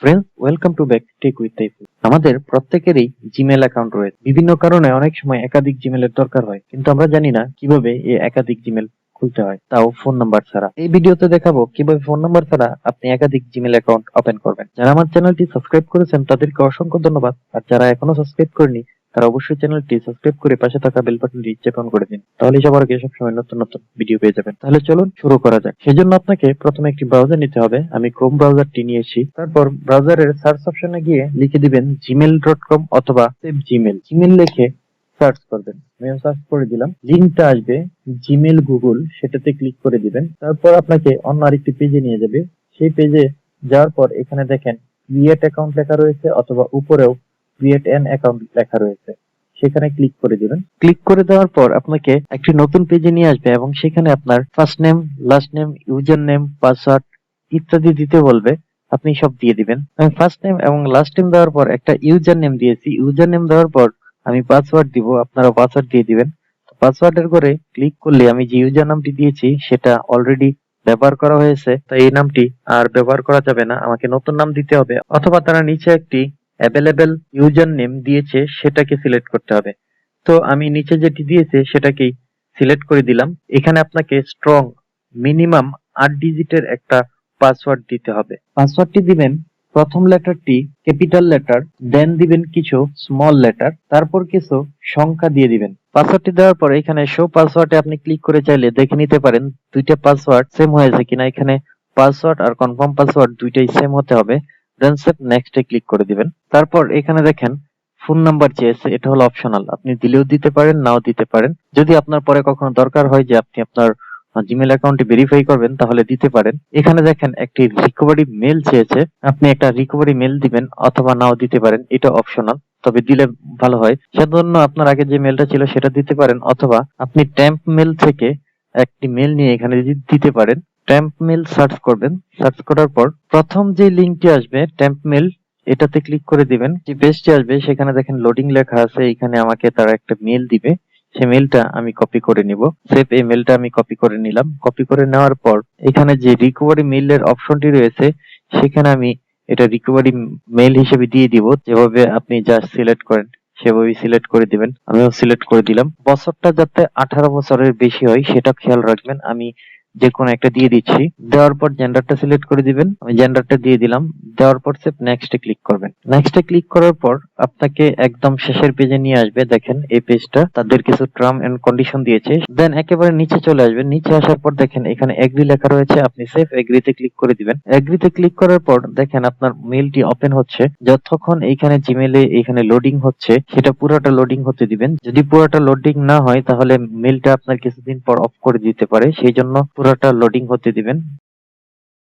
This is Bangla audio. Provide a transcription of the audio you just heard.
Friends, welcome to back tech with Taiful. আমাদের প্রত্যেকেরই জিমেল অ্যাকাউন্ট রয়েছে। বিভিন্ন কারণে অনেক সময় একাধিক জিমেলের দরকার হয়, কিন্তু আমরা জানি না কিভাবে এই একাধিক জিমেল খুলতে হয়, তাও ফোন নাম্বার ছাড়া। এই ভিডিওতে দেখাবো কিভাবে ফোন নাম্বার ছাড়া আপনি একাধিক জিমেল অ্যাকাউন্ট ওপেন করবেন। যারা আমার চ্যানেলটি সাবস্ক্রাইব করেছেন তাদেরকে অসংখ্য ধন্যবাদ, আর যারা এখনো সাবস্ক্রাইব করেনি তারা অবশ্যই চ্যানেলটি সাবস্ক্রাইব করে পাশে থাকা বেল বাটনটি চেপে অন করে দিন, তাহলে সবার আগে সবসময় নতুন নতুন ভিডিও পেয়ে যাবেন। তাহলে চলুন শুরু করা যাক। সেজন্য আপনাকে প্রথমে একটি ব্রাউজার নিতে হবে। আমি ক্রোম ব্রাউজারটি নিয়েছি। তারপর ব্রাউজারের সার্চ অপশনে গিয়ে লিখে দিবেন gmail.com অথবা সেভ জিমেল। জিমেল লিখে সার্চ করবেন। আমি সার্চ করে দিলাম, লিঙ্কটা আসবে জিমেল গুগল, সেটাতে ক্লিক করে দিবেন। তারপর আপনাকে অন্য আরেকটি পেজে নিয়ে যাবে। সেই পেজে যাওয়ার পর এখানে দেখেন ক্রিয়েট অ্যাকাউন্ট লেখা রয়েছে, অথবা উপরেও ক্রিয়েট অ্যান অ্যাকাউন্ট লেখা রয়েছে, সেখানে ক্লিক করে দিবেন। ক্লিক করে দেওয়ার পর আপনাকে একটি নতুন পেজে নিয়ে আসবে এবং সেখানে আপনার first name, last name, user name, password ইত্যাদি দিতে বলবে। আপনি সব দিয়ে দিবেন। আমি ফার্স্ট নেম এবং লাস্ট নেম দেওয়ার পর একটা ইউজার নেম দিয়েছি। ইউজার নেম দেওয়ার পর আমি পাসওয়ার্ড দিব, আপনারা পাসওয়ার্ড দিয়ে দিবেন। পাসওয়ার্ডের করে ক্লিক করলে আমি যে ইউজার নামটি দিয়েছি সেটা অলরেডি ব্যবহার করা হয়েছে, তাই এই নামটি আর ব্যবহার করা যাবে না, আমাকে নতুন নাম দিতে হবে, অথবা তারা নিচে একটি অ্যাভেলেবেল ইউজার নেম দিয়েছে সেটাকে সিলেক্ট করতে হবে। তো আমি নিচে যেটি দিয়েছে সেটাকেই সিলেক্ট করে দিলাম। এখানে আপনাকে স্ট্রং মিনিমাম 8 ডিজিটের একটা পাসওয়ার্ড দিতে হবে। পাসওয়ার্ডটি দিবেন প্রথম লেটারটি ক্যাপিটাল লেটার, দেন দিবেন কিছু স্মল লেটার, তারপর কিছু সংখ্যা দিয়ে দিবেন। পাসওয়ার্ডটি দেওয়ার পরে এখানে শো পাসওয়ার্ডে আপনি ক্লিক করে চাইলে দেখে নিতে পারেন দুইটা পাসওয়ার্ড সেম হয়েছে কিনা। এখানে পাসওয়ার্ড আর কনফার্ম পাসওয়ার্ড দুইটাই সেম হতে হবে। দেন সেভ নেক্সট এ ক্লিক করে দিবেন। তারপর এখানে দেখেন ফোন নাম্বার চেয়েছে, এটা হলো অপশনাল, আপনি দিলেও দিতে পারেন, নাও দিতে পারেন। যদি আপনার পরে কখনো দরকার হয় যে আপনি আপনার জিমেল অ্যাকাউন্টটি ভেরিফাই করবেন তাহলে দিতে পারেন। এখানে দেখেন একটি রিকভারি মেল চেয়েছে, আপনি একটা রিকভারি মেল দিবেন অথবা নাও দিতে পারেন, এটা অপশনাল, তবে দিলে ভালো হয়। সেজন্য আপনার আগে যে মেলটা ছিল সেটা দিতে পারেন, অথবা আপনি ট্যাম্প মেল থেকে একটি মেল নিয়ে এখানে দিতে পারেন। ট্যাম্প মেল সার্চ করবেন। সার্চ করার পর প্রথম যে লিঙ্কটি আসবে ট্যাম্প মেল, এটাতে ক্লিক করে দিবেন। যে পেজটি আসবে সেখানে দেখেন লোডিং লেখা আছে, এখানে আমাকে তারা একটা মেল দিবে, সেই মেলটা আমি কপি করে নিব। সেভ এই মেলটা আমি কপি করে নিলাম। কপি করে নেওয়ার পর এখানে যে রিকভারি মেইলের অপশনটি রয়েছে সেখানে আমি এটা রিকভারি মেইল হিসেবে দিয়ে দিব। যেভাবে আপনি জাস্ট সিলেক্ট করেন সেভাবে সিলেক্ট করে দিবেন। আমিও সিলেক্ট করে দিলাম। বছরটা যাতে 18 বছরের বেশি হয় সেটা খেয়াল রাখবেন। আমি যে কোনো একটা দিয়ে দিচ্ছি। দেওয়ার পর জেন্ডারটা সিলেক্ট করে দিবেন। আমি জেন্ডারটা দিয়ে দিলাম। দেওয়ার পর সেভ নেক্সটে ক্লিক করবেন। নেক্সটে ক্লিক করার পর আপনাকে একদম শেষের পেজে নিয়ে আসবে। দেখেন এই পেজটা তাদের কিছু টার্ম এন্ড কন্ডিশন দিয়েছে। দেন একেবারে নিচে চলে আসবেন। নিচে আসার পর দেখেন এখানে এগ্রি লেখা রয়েছে, আপনি সেভ এগ্রিতে ক্লিক করে দিবেন। এগ্রিতে ক্লিক করার পর দেখেন আপনার মেইলটি ওপেন হচ্ছে। যতক্ষণ এইখানে জিমেইলে এখানে লোডিং হচ্ছে সেটা পুরোটা লোডিং হতে দিবেন। যদি পুরোটা লোডিং না হয় তাহলে মেইলটা আপনার কিছুদিন পর অফ করে দিতে পারে, সেই জন্য পুরোটা লোডিং হতে দিবেন।